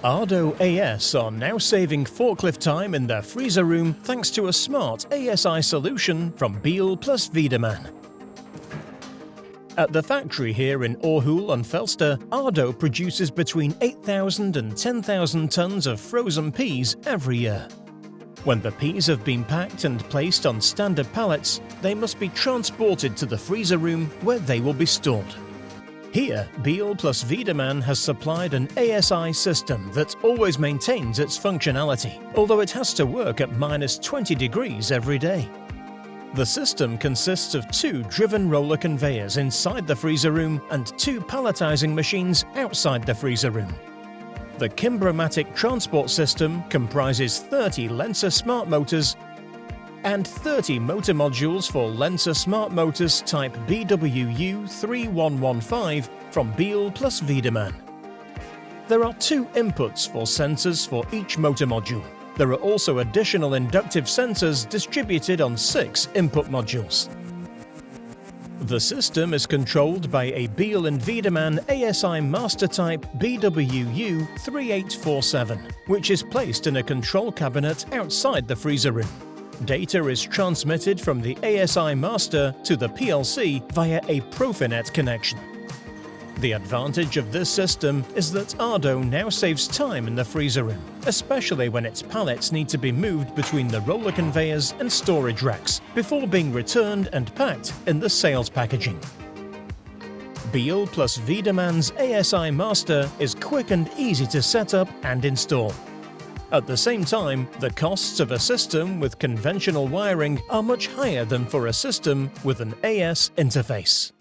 Ardo AS are now saving forklift time in their freezer room thanks to a smart ASI solution from Bihl+Wiedemann. At the factory here in Orehoved on Falster, Ardo produces between 8,000 and 10,000 tons of frozen peas every year. When the peas have been packed and placed on standard pallets, they must be transported to the freezer room where they will be stored. Here, Bihl+Wiedemann has supplied an ASI system that always maintains its functionality, although it has to work at -20 degrees every day. The system consists of 2 driven roller conveyors inside the freezer room and 2 palletizing machines outside the freezer room. The Kimbramatic transport system comprises 30 Lenser smart motors and 30 motor modules for Lenser smart motors type BWU3115 from Bihl+Wiedemann. There are 2 inputs for sensors for each motor module. There are also additional inductive sensors distributed on 6 input modules. The system is controlled by a Bihl+Wiedemann ASI master type BWU3847, which is placed in a control cabinet outside the freezer room. Data is transmitted from the ASI master to the PLC via a Profinet connection. The advantage of this system is that Ardo now saves time in the freezer room, especially when its pallets need to be moved between the roller conveyors and storage racks before being returned and packed in the sales packaging. Bihl+Wiedemann's ASI master is quick and easy to set up and install. At the same time, the costs of a system with conventional wiring are much higher than for a system with an AS interface.